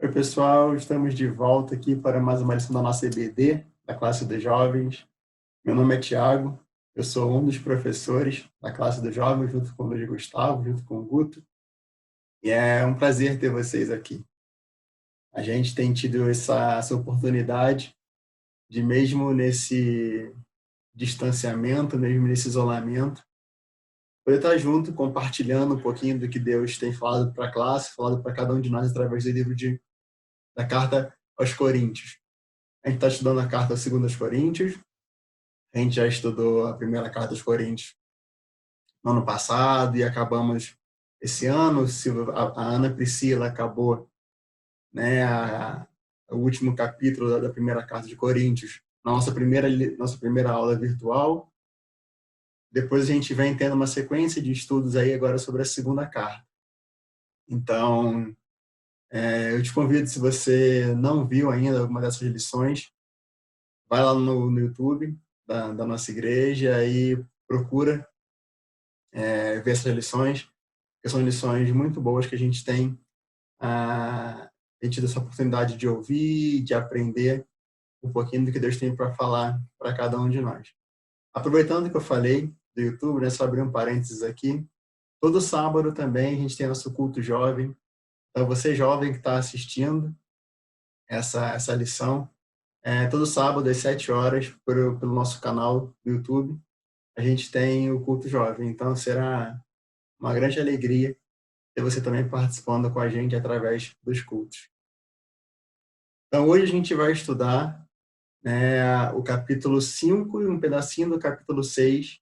Oi, pessoal, estamos de volta aqui para mais uma lição da nossa EBD, da classe dos jovens. Meu nome é Tiago, eu sou um dos professores da classe dos jovens, junto com o Luiz Gustavo, junto com o Guto, e é um prazer ter vocês aqui. A gente tem tido essa oportunidade de, mesmo nesse distanciamento, mesmo nesse isolamento, poder estar junto, compartilhando um pouquinho do que Deus tem falado para a classe, falado para cada um de nós através do livro da Carta aos Coríntios. A gente está estudando a carta 2 Coríntios. A gente já estudou a primeira carta aos Coríntios no ano passado e acabamos esse ano. A Ana Priscila acabou, né, o último capítulo da primeira carta de Coríntios, na nossa primeira aula virtual. Depois a gente vem tendo uma sequência de estudos aí agora sobre a segunda carta. Então, eu te convido, se você não viu ainda alguma dessas lições, vai lá no YouTube da nossa igreja e procura ver essas lições, que são lições muito boas que a gente tem tido essa oportunidade de ouvir, de aprender um pouquinho do que Deus tem para falar para cada um de nós. Aproveitando que eu falei do YouTube, né, só abrir um parênteses aqui, todo sábado também a gente tem nosso culto jovem. Então, você jovem que está assistindo essa lição, todo sábado às 7 horas, pelo nosso canal do YouTube, a gente tem o culto jovem. Então, será uma grande alegria ter você também participando com a gente através dos cultos. Então, hoje a gente vai estudar, né, o capítulo 5 e um pedacinho do capítulo 6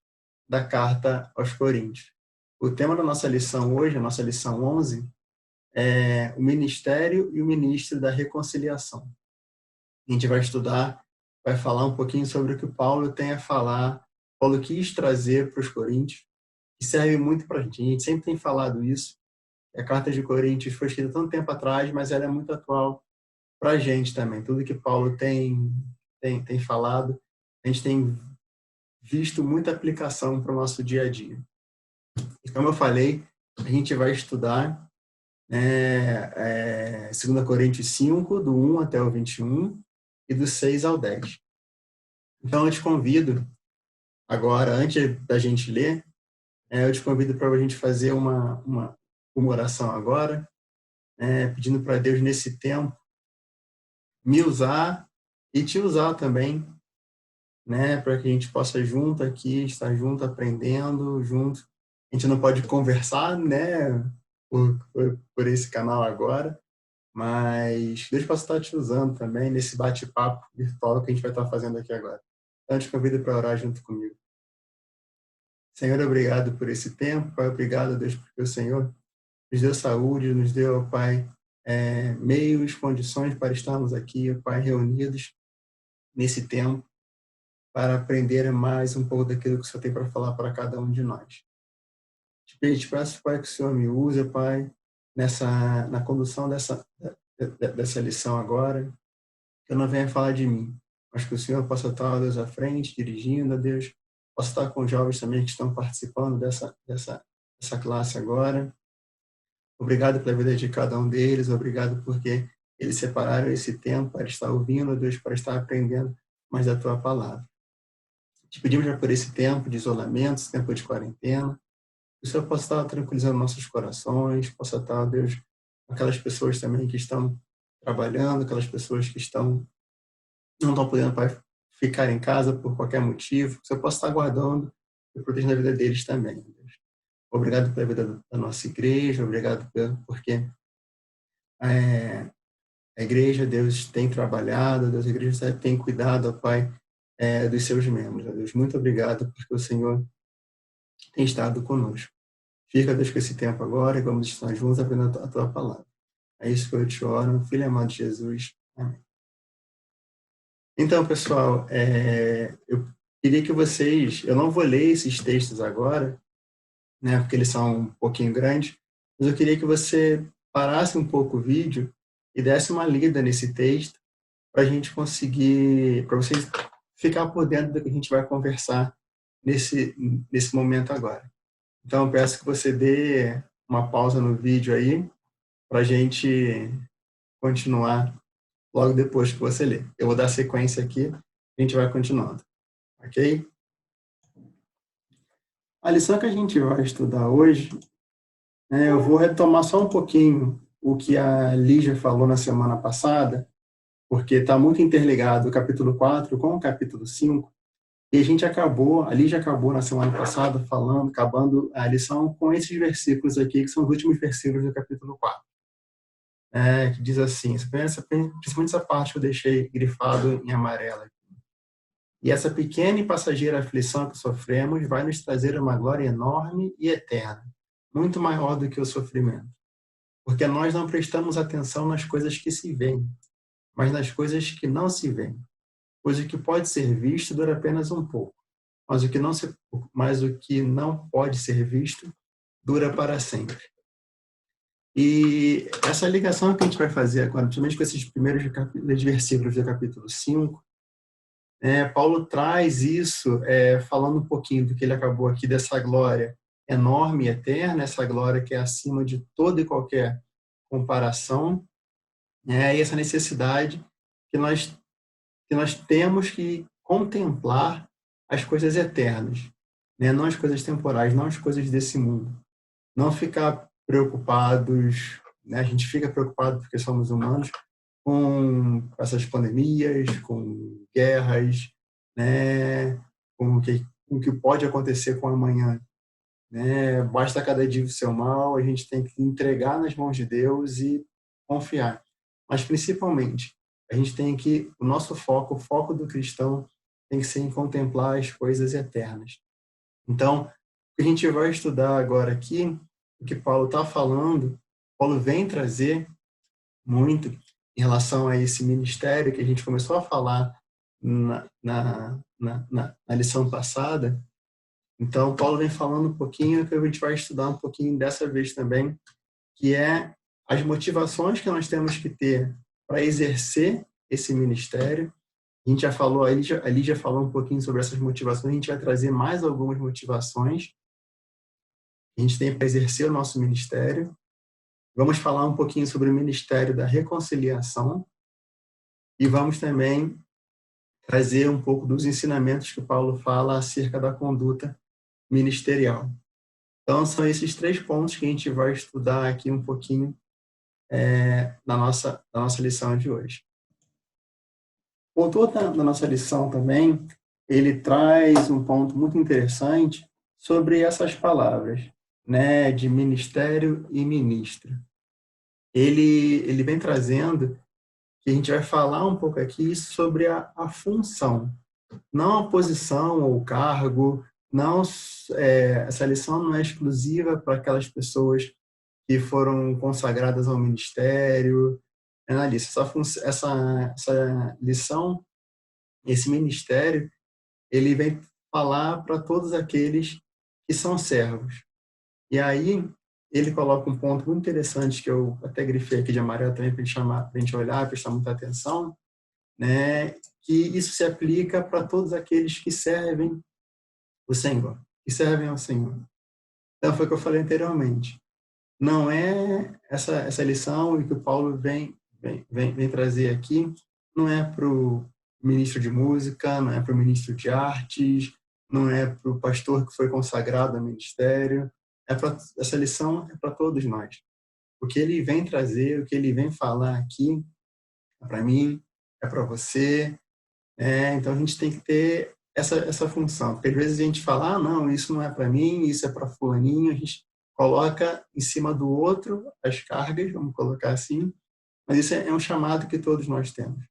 da Carta aos Coríntios. O tema da nossa lição hoje, a nossa lição 11, é o ministério e o ministro da reconciliação. A gente vai estudar, vai falar um pouquinho sobre o que Paulo tem a falar, Paulo quis trazer para os coríntios, que serve muito para a gente. A gente sempre tem falado isso. A Carta de Coríntios foi escrita tanto tempo atrás, mas ela é muito atual para a gente também. Tudo que Paulo tem falado, a gente tem visto muita aplicação para o nosso dia a dia. E como eu falei, a gente vai estudar 2 Coríntios 5, do 1 até o 21, e do 6 ao 10. Então, eu te convido, agora, antes da gente ler, eu te convido para a gente fazer uma oração agora, pedindo para Deus, nesse tempo, me usar e te usar também, né, para que a gente possa junto aqui, estar junto, aprendendo, junto. A gente não pode conversar, né, por esse canal agora, mas Deus possa estar te usando também nesse bate-papo virtual que a gente vai estar fazendo aqui agora. Então, eu te convido para orar junto comigo. Senhor, obrigado por esse tempo, Pai, obrigado, Deus, porque o Senhor nos deu saúde, nos deu, Pai, meios, condições para estarmos aqui, Pai, reunidos nesse tempo, para aprender mais um pouco daquilo que o Senhor tem para falar para cada um de nós. Te peço, Pai, que o Senhor me use, Pai, na condução dessa lição agora, que eu não venha falar de mim, mas que o Senhor possa estar, Deus, à frente, dirigindo, Deus, possa estar com os jovens também que estão participando dessa classe agora. Obrigado pela vida de cada um deles, obrigado porque eles separaram esse tempo para estar ouvindo, Deus, para estar aprendendo mais da Tua palavra. Te pedimos já por esse tempo de isolamento, esse tempo de quarentena, que o Senhor possa estar tranquilizando nossos corações, possa estar, Deus, aquelas pessoas também que estão trabalhando, aquelas pessoas que não estão podendo, Pai, ficar em casa por qualquer motivo, que o Senhor possa estar guardando e protegendo a vida deles também, Deus. Obrigado pela vida da nossa igreja, obrigado porque a igreja, Deus, tem trabalhado, Deus, a igreja tem cuidado, Pai, dos seus membros. Deus, muito obrigado porque o Senhor tem estado conosco. Fica, Deus, com esse tempo agora e vamos estar juntos aprendendo a Tua palavra. É isso que eu te oro, Filho amado de Jesus. Amém. Então, pessoal, eu queria que vocês... Eu não vou ler esses textos agora, né, porque eles são um pouquinho grandes, mas eu queria que você parasse um pouco o vídeo e desse uma lida nesse texto para a gente conseguir... Para vocês ficar por dentro do que a gente vai conversar nesse momento agora. Então, eu peço que você dê uma pausa no vídeo aí, para a gente continuar logo depois que você ler. Eu vou dar sequência aqui, a gente vai continuando, ok? A lição que a gente vai estudar hoje, eu vou retomar só um pouquinho o que a Lígia falou na semana passada, porque está muito interligado o capítulo 4 com o capítulo 5, e a Lígia acabou na semana passada acabando a lição com esses versículos aqui, que são os últimos versículos do capítulo 4. Que diz assim, principalmente essa parte que eu deixei grifado em amarelo. E essa pequena e passageira aflição que sofremos vai nos trazer uma glória enorme e eterna, muito maior do que o sofrimento. Porque nós não prestamos atenção nas coisas que se veem, mas nas coisas que não se veem. Pois o que pode ser visto dura apenas um pouco, mas o que não pode ser visto dura para sempre. E essa ligação que a gente vai fazer agora, principalmente com esses primeiros versículos do capítulo 5, Paulo traz isso, falando um pouquinho do que ele acabou aqui, dessa glória enorme e eterna, essa glória que é acima de toda e qualquer comparação, e essa necessidade que nós temos que contemplar as coisas eternas, não as coisas temporais, não as coisas desse mundo. Não ficar preocupados, a gente fica preocupado porque somos humanos, com essas pandemias, com guerras, com o que pode acontecer com amanhã. Basta cada dia o seu mal, a gente tem que entregar nas mãos de Deus e confiar. Mas, principalmente, o nosso foco, o foco do cristão, tem que ser em contemplar as coisas eternas. Então, o que a gente vai estudar agora aqui, o que Paulo está falando, Paulo vem trazer muito em relação a esse ministério que a gente começou a falar na lição passada. Então, Paulo vem falando um pouquinho, que a gente vai estudar um pouquinho dessa vez também, que é as motivações que nós temos que ter para exercer esse ministério. A gente já falou, a Lígia falou um pouquinho sobre essas motivações, a gente vai trazer mais algumas motivações que a gente tem para exercer o nosso ministério. Vamos falar um pouquinho sobre o ministério da reconciliação e vamos também trazer um pouco dos ensinamentos que Paulo fala acerca da conduta ministerial. Então, são esses 3 pontos que a gente vai estudar aqui um pouquinho na nossa lição de hoje. O autor da nossa lição também, ele traz um ponto muito interessante sobre essas palavras, de ministério e ministro. Ele vem trazendo que a gente vai falar um pouco aqui sobre a função, não a posição ou o cargo, não, essa lição não é exclusiva para aquelas pessoas que foram consagradas ao ministério, essa lição, esse ministério, ele vem falar para todos aqueles que são servos. E aí, ele coloca um ponto muito interessante, que eu até grifei aqui de amarelo também, para a gente olhar, prestar muita atenção, que isso se aplica para todos aqueles que servem o Senhor, que servem ao Senhor. Então, foi o que eu falei anteriormente. Não é essa lição e que o Paulo vem trazer aqui, não é para o ministro de música, não é para o ministro de artes, não é para o pastor que foi consagrado ao ministério. Essa lição é para todos nós. O que ele vem trazer, o que ele vem falar aqui, é para mim, é para você. Então, a gente tem que ter essa função. Porque às vezes a gente fala, não, isso não é para mim, isso é para fulaninho. A gente coloca em cima do outro as cargas, vamos colocar assim. Mas isso é um chamado que todos nós temos.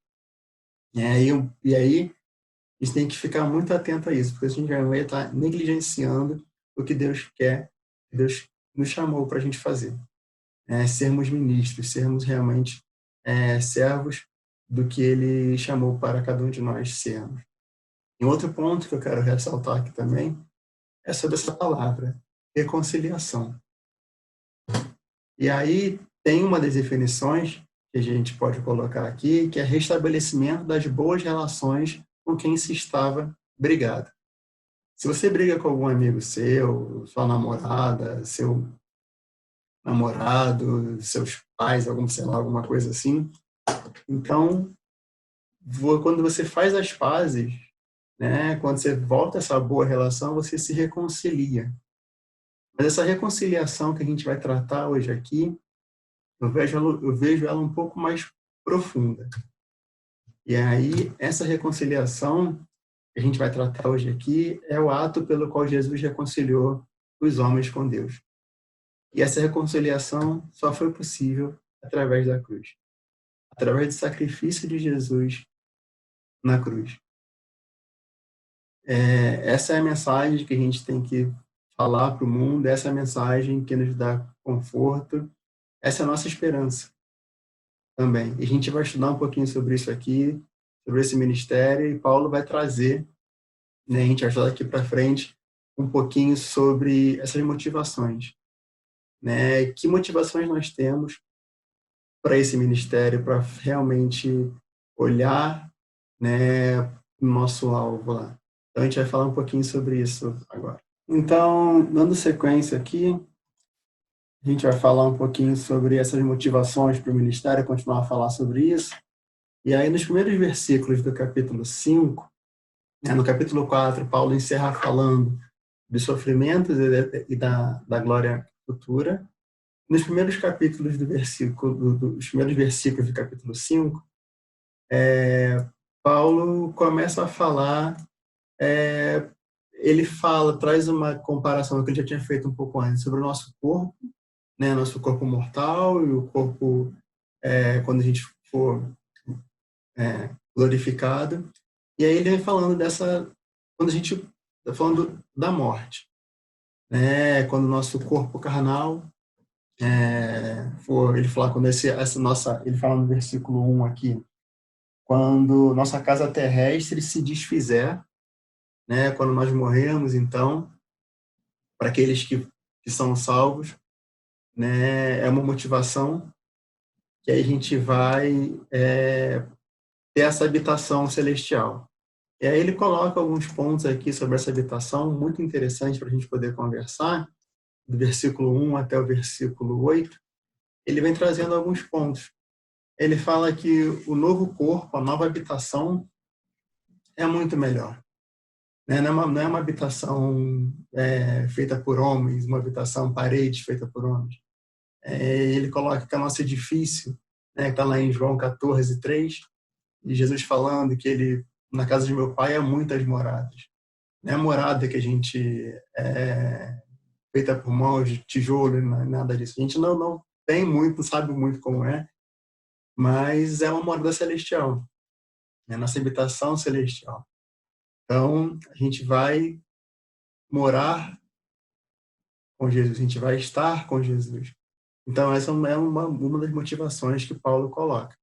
E aí, a gente tem que ficar muito atento a isso, porque a gente vai estar negligenciando o que Deus quer, que Deus nos chamou para a gente fazer. Sermos ministros, sermos realmente servos do que Ele chamou para cada um de nós sermos. E outro ponto que eu quero ressaltar aqui também é sobre essa palavra, reconciliação. E aí tem uma das definições que a gente pode colocar aqui, que é restabelecimento das boas relações com quem se estava brigado. Se você briga com algum amigo seu, sua namorada, seu namorado, seus pais, sei lá, alguma coisa assim, Então, quando você faz as pazes, né, quando você volta a essa boa relação, você se reconcilia. Mas essa reconciliação que a gente vai tratar hoje aqui, eu vejo ela um pouco mais profunda. E aí, essa reconciliação que a gente vai tratar hoje aqui é o ato pelo qual Jesus reconciliou os homens com Deus. E essa reconciliação só foi possível através da cruz, através do sacrifício de Jesus na cruz. Essa é a mensagem que a gente tem que falar para o mundo, essa é a mensagem que nos dá conforto, essa é a nossa esperança também. E a gente vai estudar um pouquinho sobre isso aqui, sobre esse ministério, e Paulo vai trazer, né, a gente vai estudar daqui para frente, um pouquinho sobre essas motivações. Né? Que motivações nós temos para esse ministério, para realmente olhar, né, o nosso alvo lá. Então, a gente vai falar um pouquinho sobre isso agora. Então, dando sequência aqui, a gente vai falar um pouquinho sobre essas motivações para o ministério, continuar a falar sobre isso. E aí, nos primeiros versículos do capítulo 5, né, no capítulo 4, Paulo encerra falando dos sofrimentos e da glória futura. Nos primeiros capítulos dos primeiros versículos do capítulo 5, Paulo começa a falar, ele traz uma comparação que ele já tinha feito um pouco antes sobre o nosso corpo, né, nosso corpo mortal e o corpo quando a gente for glorificado. E aí ele vem falando quando a gente está falando da morte, né, quando o nosso corpo carnal ele fala quando ele fala no versículo 1 aqui, quando nossa casa terrestre se desfizer, né, quando nós morremos, então, para aqueles que são salvos, né, é uma motivação que aí a gente vai ter essa habitação celestial. E aí ele coloca alguns pontos aqui sobre essa habitação, muito interessante para a gente poder conversar, do versículo 1 até o versículo 8, ele vem trazendo alguns pontos. Ele fala que o novo corpo, a nova habitação, é muito melhor. Né? Não é uma habitação feita por homens, uma habitação parede feita por homens. Ele coloca que é o nosso edifício, né, que está lá em João 14:3, e Jesus falando que na casa de meu pai há muitas moradas. Não é morada que a gente feita por mãos, de tijolo, nada disso. A gente não tem muito, não sabe muito como mas é uma morada celestial, é a nossa habitação celestial. Então, a gente vai morar com Jesus, a gente vai estar com Jesus. Então, essa é uma das motivações que Paulo coloca.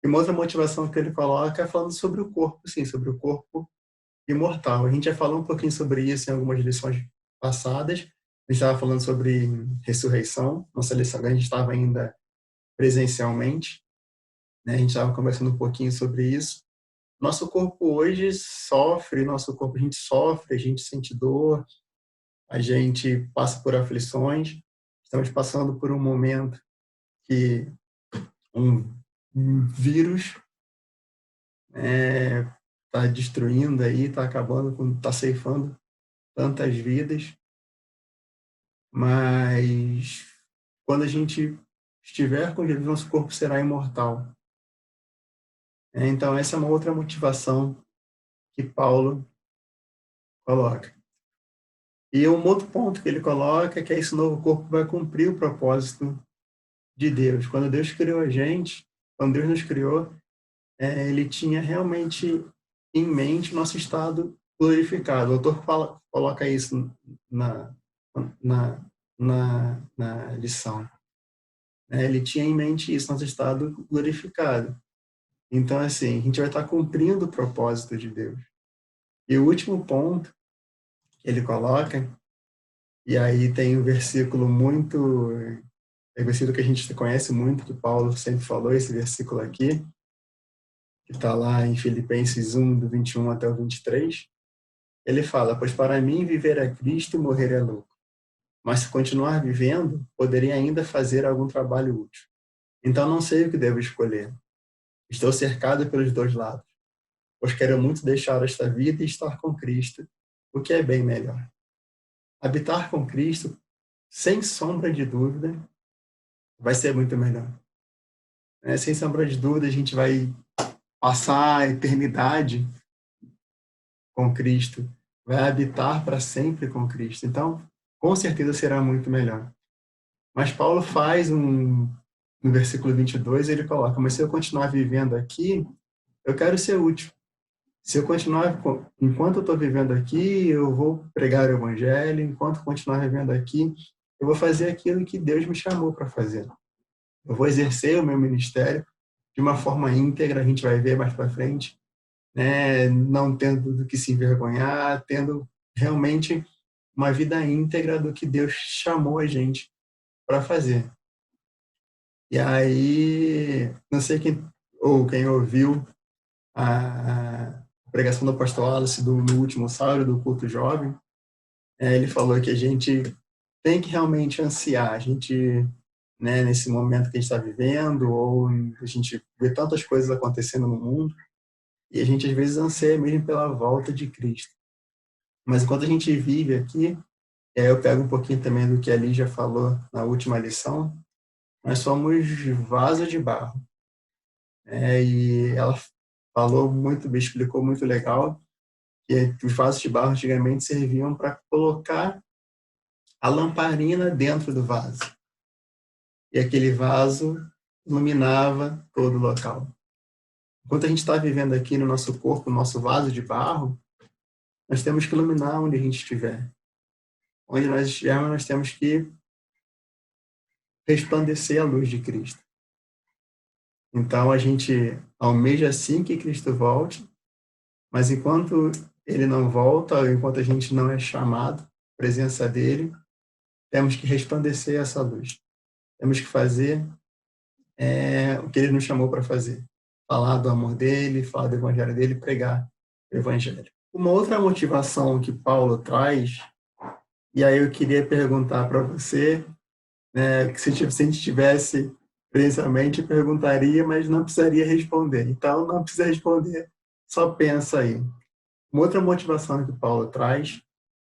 E uma outra motivação que ele coloca é falando sobre o corpo, sim, sobre o corpo imortal. A gente já falou um pouquinho sobre isso em algumas lições passadas. A gente estava falando sobre ressurreição, nossa lição, a gente estava ainda presencialmente, né? A gente estava conversando um pouquinho sobre isso. Nosso corpo hoje sofre, a gente sofre, a gente sente dor, a gente passa por aflições, estamos passando por um momento que um vírus está destruindo aí, está acabando, está ceifando tantas vidas, mas quando a gente estiver com Jesus, nosso corpo será imortal. Então, essa é uma outra motivação que Paulo coloca. E um outro ponto que ele coloca é que esse novo corpo vai cumprir o propósito de Deus. Quando Deus criou a gente, quando Deus nos criou, ele tinha realmente em mente nosso estado glorificado. O autor coloca isso na lição. Ele tinha em mente isso, nosso estado glorificado. Então, assim, a gente vai estar cumprindo o propósito de Deus. E o último ponto que ele coloca, e aí tem um versículo versículo que a gente conhece muito, que Paulo sempre falou, esse versículo aqui, que está lá em Filipenses 1, do 21 até o 23, ele fala, pois para mim viver é Cristo e morrer é lucro. Mas se continuar vivendo, poderia ainda fazer algum trabalho útil. Então não sei o que devo escolher. Estou cercado pelos dois lados, pois quero muito deixar esta vida e estar com Cristo, o que é bem melhor. Habitar com Cristo, sem sombra de dúvida, vai ser muito melhor. Sem sombra de dúvida, a gente vai passar a eternidade com Cristo, vai habitar para sempre com Cristo. Então, com certeza será muito melhor. Mas Paulo faz no versículo 22, ele coloca: mas se eu continuar vivendo aqui, eu quero ser útil. Se eu continuar, enquanto eu estou vivendo aqui, eu vou pregar o evangelho, enquanto continuar vivendo aqui, eu vou fazer aquilo que Deus me chamou para fazer. Eu vou exercer o meu ministério de uma forma íntegra, a gente vai ver mais para frente, né? Não tendo do que se envergonhar, tendo realmente uma vida íntegra do que Deus chamou a gente para fazer. E aí, não sei quem ouviu a pregação do pastor Wallace no último sábado do culto jovem, ele falou que a gente tem que realmente ansiar, a gente, né, nesse momento que a gente está vivendo, ou a gente vê tantas coisas acontecendo no mundo, e a gente às vezes anseia mesmo pela volta de Cristo. Mas enquanto a gente vive aqui, eu pego um pouquinho também do que a Lígia falou na última lição, nós somos vaso de barro. E ela falou muito, explicou muito legal, que os vasos de barro antigamente serviam para colocar a lamparina dentro do vaso. E aquele vaso iluminava todo o local. Enquanto a gente está vivendo aqui no nosso corpo, no nosso vaso de barro, nós temos que iluminar onde a gente estiver. Onde nós estivermos, nós temos que resplandecer a luz de Cristo. Então, a gente almeja assim que Cristo volte, mas enquanto ele não volta, enquanto a gente não é chamado, presença dele, temos que resplandecer essa luz. Temos que fazer o que ele nos chamou para fazer. Falar do amor dele, falar do evangelho dele, pregar o evangelho. Uma outra motivação que Paulo traz, e aí eu queria perguntar para você, né, que se a gente tivesse presencialmente, perguntaria, mas não precisaria responder. Então, não precisa responder, só pensa aí. Uma outra motivação que Paulo traz,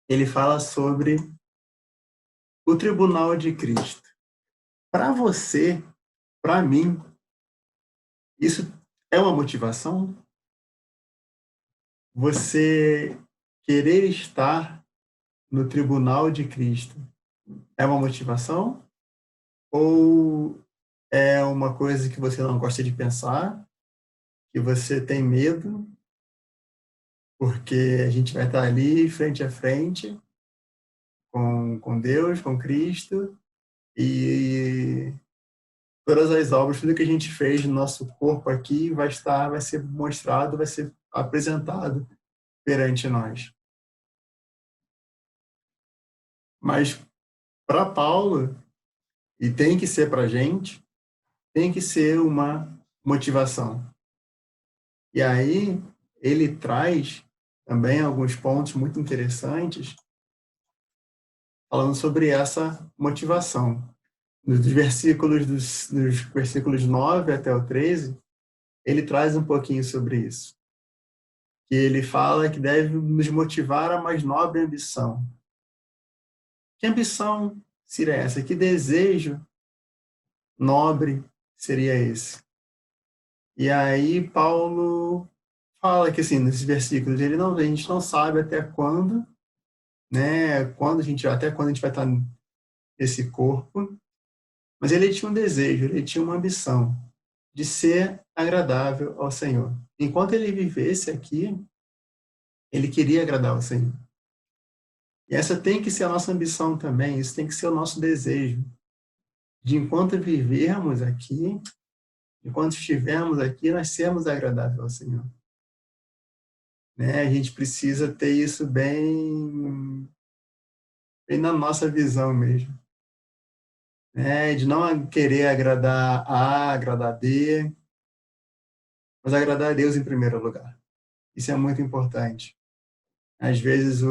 ele fala sobre o tribunal de Cristo. Para você, para mim, isso é uma motivação? Você querer estar no tribunal de Cristo é uma motivação? Ou é uma coisa que você não gosta de pensar, que você tem medo, porque a gente vai estar ali frente a frente com Deus, com Cristo, e todas as obras, tudo que a gente fez no nosso corpo aqui vai ser mostrado, vai ser apresentado perante nós. Mas para Paulo, e tem que ser para a gente, tem que ser uma motivação. E aí ele traz também alguns pontos muito interessantes falando sobre essa motivação. Dos versículos 9 até o 13, ele traz um pouquinho sobre isso. Que ele fala que deve nos motivar a mais nobre ambição. Que ambição seria essa? Que desejo nobre seria esse? E aí Paulo fala que, assim, nesses versículos, a gente não sabe até quando, né, até quando a gente vai estar nesse corpo, mas ele tinha um desejo, ele tinha uma ambição de ser agradável ao Senhor. Enquanto ele vivesse aqui, ele queria agradar ao Senhor. E essa tem que ser a nossa ambição também, isso tem que ser o nosso desejo, de enquanto vivermos aqui, enquanto estivermos aqui, nós sermos agradáveis ao Senhor. Né? A gente precisa ter isso bem na nossa visão mesmo. Né? De não querer agradar A, agradar B, mas agradar a Deus em primeiro lugar. Isso é muito importante. Às vezes,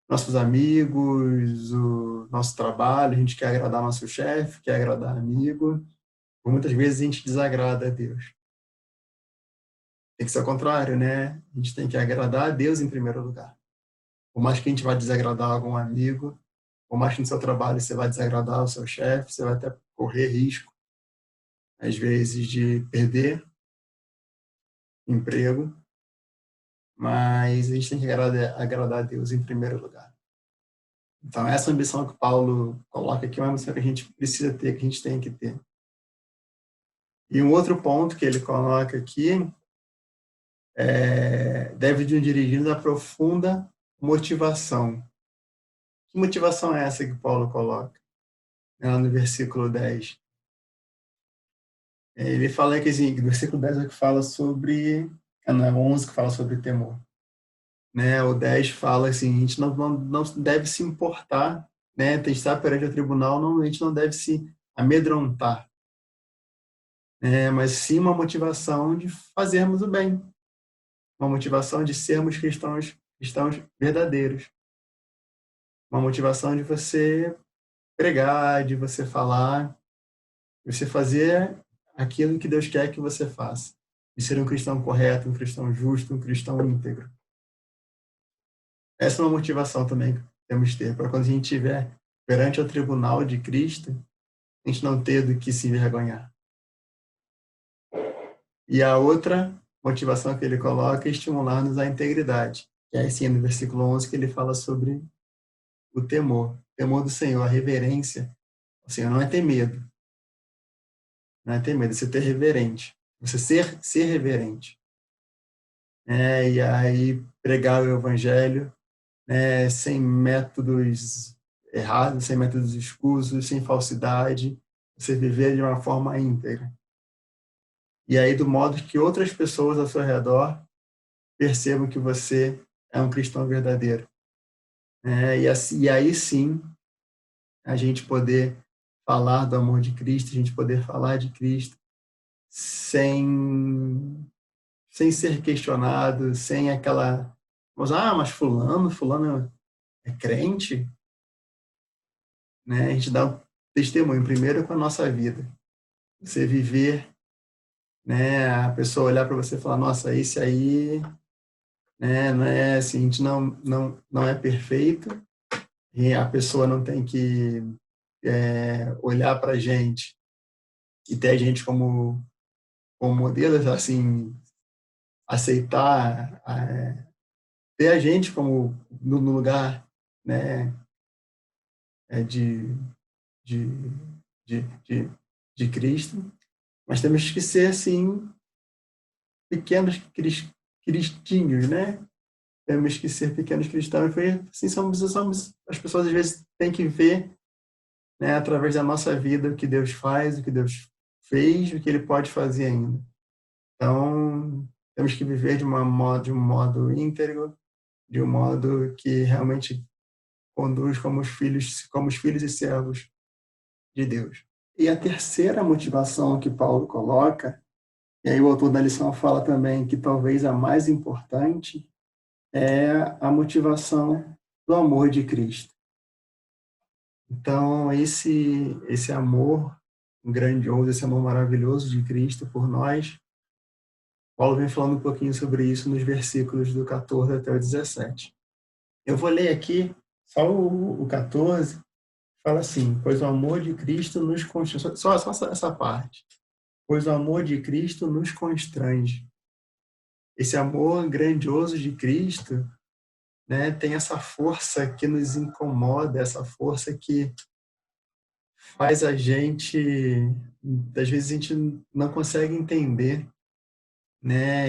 nossos amigos, o nosso trabalho, a gente quer agradar nosso chefe, quer agradar amigo, muitas vezes a gente desagrada a Deus. Tem que ser o contrário, né? A gente tem que agradar a Deus em primeiro lugar. Por mais que a gente vá desagradar algum amigo, por mais que no seu trabalho você vai desagradar o seu chefe, você vai até correr risco, às vezes, de perder emprego, mas a gente tem que agradar a Deus em primeiro lugar. Então, essa ambição que Paulo coloca aqui é uma ambição que a gente precisa ter, que a gente tem que ter. E um outro ponto que ele coloca aqui deve de um dirigido a profunda motivação. Que motivação é essa que Paulo coloca? Lá no versículo 10. Ele fala que, assim, no versículo 10 é que fala sobre... Não, é o 11 que fala sobre temor. Né? O 10 fala assim, a gente não deve se importar, né? Tem que estar perante o tribunal, a gente não deve se amedrontar. Mas sim uma motivação de fazermos o bem. Uma motivação de sermos cristãos verdadeiros. Uma motivação de você pregar, de você falar, de você fazer aquilo que Deus quer que você faça. De ser um cristão correto, um cristão justo, um cristão íntegro. Essa é uma motivação também que temos que ter, para quando a gente estiver perante o tribunal de Cristo, a gente não ter do que se envergonhar. E a outra motivação que ele coloca é estimular-nos à integridade. Que é sim no versículo 11 que ele fala sobre o temor do Senhor, a reverência. O Senhor não é ter medo. Não é ter medo, é você ter reverente. Você ser reverente. E aí pregar o evangelho, sem métodos errados, sem métodos escusos, sem falsidade, você viver de uma forma íntegra. E aí do modo que outras pessoas ao seu redor percebam que você é um cristão verdadeiro. E aí sim, a gente poder falar do amor de Cristo, a gente poder falar de Cristo sem ser questionado, sem aquela... mas fulano é crente? A gente dá um testemunho, primeiro com a nossa vida. Você viver, a pessoa olhar para você e falar, nossa, esse aí, não é assim, a gente não é perfeito, e a pessoa não tem que olhar para a gente e ter a gente como modelo, assim, aceitar, ter a gente como no lugar, de, de, de, de, de Cristo, mas temos que ser, assim, pequenos cristinhos, né? Temos que ser pequenos cristãos. Assim, somos, as pessoas às vezes têm que ver, através da nossa vida, o que Deus faz, o que Deus fez, o que Ele pode fazer ainda. Então, temos que viver de um modo íntegro, de um modo que realmente conduz como os filhos e servos de Deus. E a terceira motivação que Paulo coloca, e aí o autor da lição fala também que talvez a mais importante, é a motivação do amor de Cristo. Então, esse amor grandioso, esse amor maravilhoso de Cristo por nós, Paulo vem falando um pouquinho sobre isso nos versículos do 14 até o 17. Eu vou ler aqui só o 14, fala assim, pois o amor de Cristo nos constrange, só essa parte, pois o amor de Cristo nos constrange. Esse amor grandioso de Cristo, tem essa força que nos incomoda, essa força que faz a gente, às vezes a gente não consegue entender,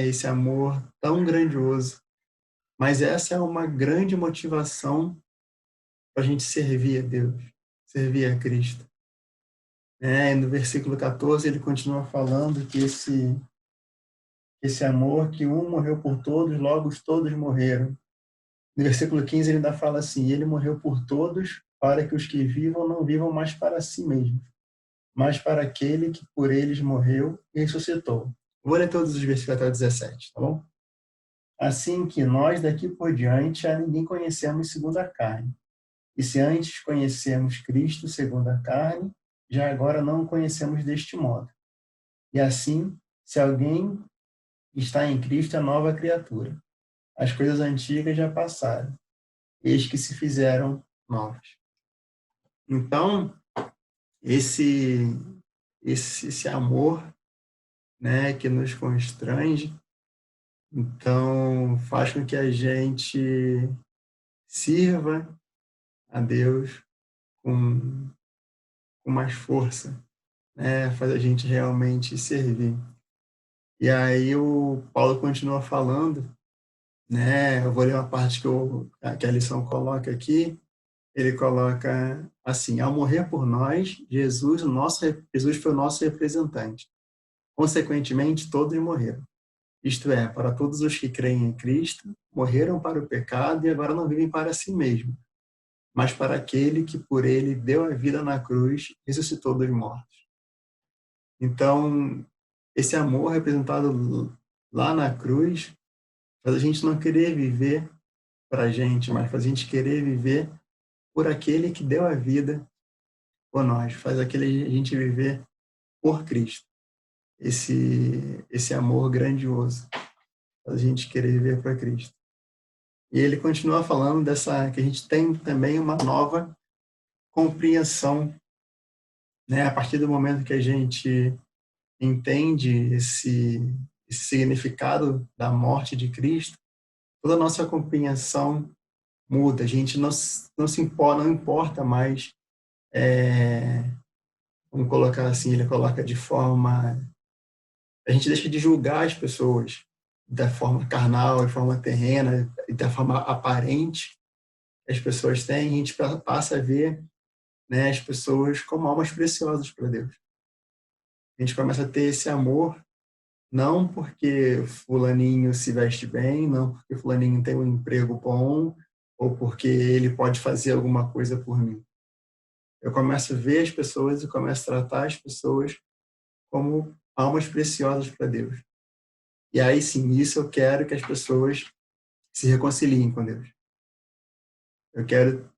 esse amor tão grandioso. Mas essa é uma grande motivação para a gente servir a Deus, servir a Cristo. No versículo 14 ele continua falando que esse amor, que um morreu por todos, logo os todos morreram. No versículo 15 ele ainda fala assim, ele morreu por todos, para que os que vivam não vivam mais para si mesmos, mas para aquele que por eles morreu e ressuscitou. Vou ler todos os versículos até o 17, tá bom? Assim que nós daqui por diante a ninguém conhecemos segundo a carne. E se antes conhecemos Cristo segundo a carne, já agora não o conhecemos deste modo. E assim, se alguém está em Cristo a nova criatura. As coisas antigas já passaram, eis que se fizeram novas. Então, esse amor, né, que nos constrange, então faz com que a gente sirva a Deus com mais força, né, faz a gente realmente servir. E aí o Paulo continua falando, né, eu vou ler uma parte que a lição coloca aqui. Ele coloca assim: ao morrer por nós, Jesus foi o nosso representante. Consequentemente, todos morreram. Isto é, para todos os que creem em Cristo, morreram para o pecado e agora não vivem para si mesmos, mas para aquele que por ele deu a vida na cruz e ressuscitou dos mortos. Então, esse amor representado lá na cruz faz a gente não querer viver para a gente, mas faz a gente querer viver por aquele que deu a vida por nós, faz a gente viver por Cristo. Esse amor grandioso, faz a gente querer viver para Cristo. E ele continua falando que a gente tem também uma nova compreensão, né? A partir do momento que a gente entende esse significado da morte de Cristo, toda a nossa compreensão muda. A gente não importa mais, vamos colocar assim, ele coloca de forma... A gente deixa de julgar as pessoas da forma carnal, de forma terrena, e da forma aparente que as pessoas têm. A gente passa a ver, né, as pessoas como almas preciosas para Deus. A gente começa a ter esse amor, não porque fulaninho se veste bem, não porque fulaninho tem um emprego bom, ou porque ele pode fazer alguma coisa por mim. Eu começo a ver as pessoas e começo a tratar as pessoas como almas preciosas para Deus. E aí sim, isso eu quero que as pessoas se reconciliem com Deus. Eu quero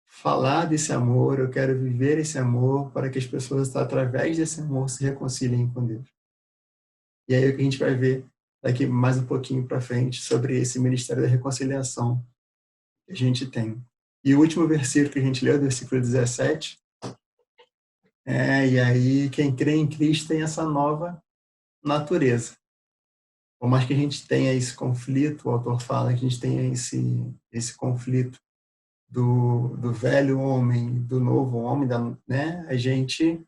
falar desse amor, eu quero viver esse amor para que as pessoas, através desse amor, se reconciliem com Deus. E aí o que a gente vai ver daqui mais um pouquinho para frente sobre esse ministério da reconciliação que a gente tem. E o último versículo que a gente leu, do versículo 17, e aí quem crê em Cristo tem essa nova natureza. Por mais que a gente tenha esse conflito, o autor fala que a gente tenha esse conflito do velho homem, do novo homem, né? A gente,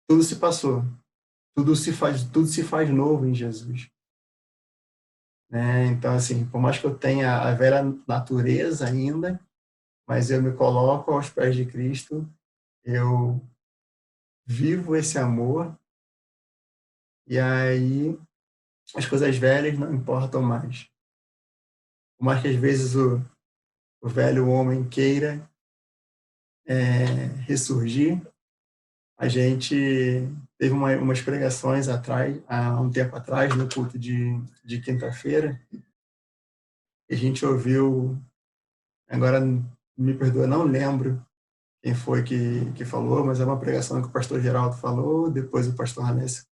tudo se passou, tudo se faz novo em Jesus, né? Então, assim, por mais que eu tenha a velha natureza ainda, mas eu me coloco aos pés de Cristo, eu vivo esse amor, e aí as coisas velhas não importam mais. Por mais que às vezes o velho homem queira ressurgir, a gente teve umas pregações há um tempo atrás, no culto de quinta-feira, e a gente ouviu, agora me perdoa, não lembro quem foi que falou, mas é uma pregação que o pastor Geraldo falou, depois o pastor Hannes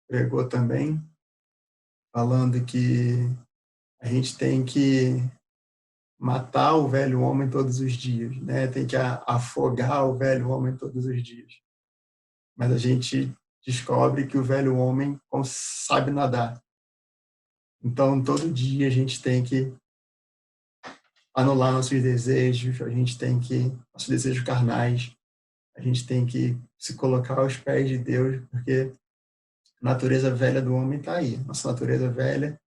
pregou também, falando que a gente tem que matar o velho homem todos os dias, né? Tem que afogar o velho homem todos os dias. Mas a gente descobre que o velho homem sabe nadar. Então, todo dia a gente tem que anular nossos desejos, nossos desejos carnais, a gente tem que se colocar aos pés de Deus, porque a natureza velha do homem está aí. Nossa natureza velha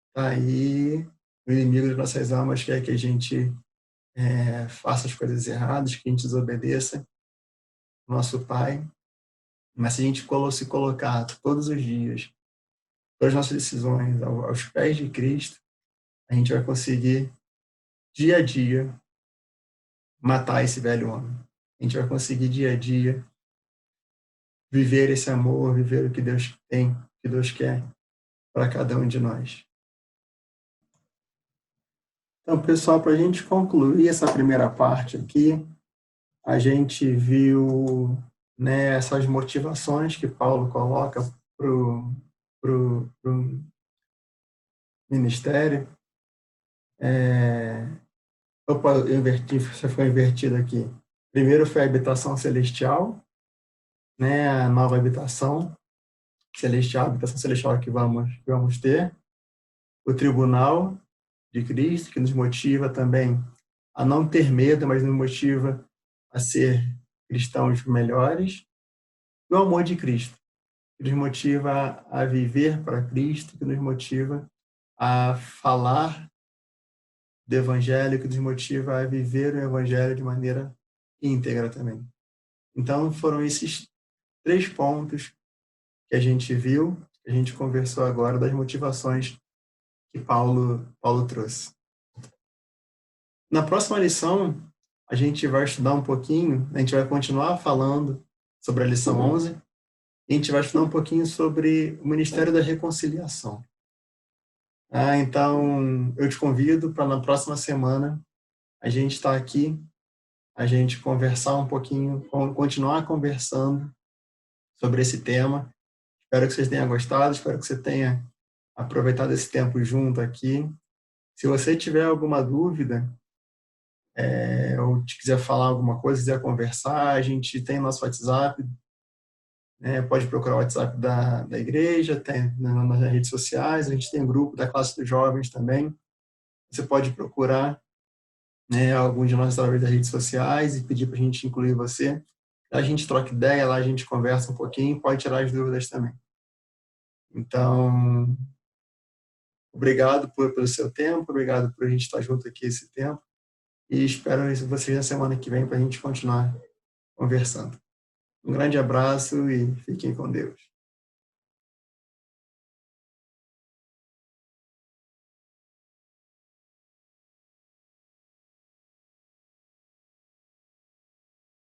está aí. O inimigo das nossas almas quer que a gente faça as coisas erradas, que a gente desobedeça o nosso Pai. Mas se a gente se colocar todos os dias, todas as nossas decisões aos pés de Cristo, a gente vai conseguir, dia a dia, matar esse velho homem. A gente vai conseguir, dia a dia, viver esse amor, viver o que Deus tem, o que Deus quer para cada um de nós. Então, pessoal, para a gente concluir essa primeira parte aqui, a gente viu, né, essas motivações que Paulo coloca pro ministério. Opa, eu inverti, você foi invertido aqui. Primeiro foi a habitação celestial, né, a nova habitação celestial, a habitação celestial que vamos ter. O tribunal de Cristo, que nos motiva também a não ter medo, mas nos motiva a ser cristãos melhores. E o amor de Cristo, que nos motiva a viver para Cristo, que nos motiva a falar do Evangelho, que nos motiva a viver o Evangelho de maneira íntegra também. Então, foram esses 3 pontos que a gente viu, que a gente conversou agora, das motivações que Paulo trouxe. Na próxima lição, a gente vai estudar um pouquinho, a gente vai continuar falando sobre a lição 11, e a gente vai estudar um pouquinho sobre o Ministério da Reconciliação. Então, eu te convido para na próxima semana a gente estar aqui, a gente conversar um pouquinho, continuar conversando sobre esse tema. Espero que vocês tenham gostado, espero que você tenha aproveitado esse tempo junto aqui. Se você tiver alguma dúvida, ou quiser falar alguma coisa, quiser conversar, a gente tem nosso WhatsApp, pode procurar o WhatsApp da igreja, tem nas redes sociais, a gente tem um grupo da classe dos jovens também. Você pode procurar algum de nós através das redes sociais e pedir para a gente incluir você. A gente troca ideia, lá a gente conversa um pouquinho, pode tirar as dúvidas também. Então, obrigado pelo seu tempo, obrigado por a gente estar junto aqui esse tempo e espero vocês na semana que vem para a gente continuar conversando. Um grande abraço e fiquem com Deus.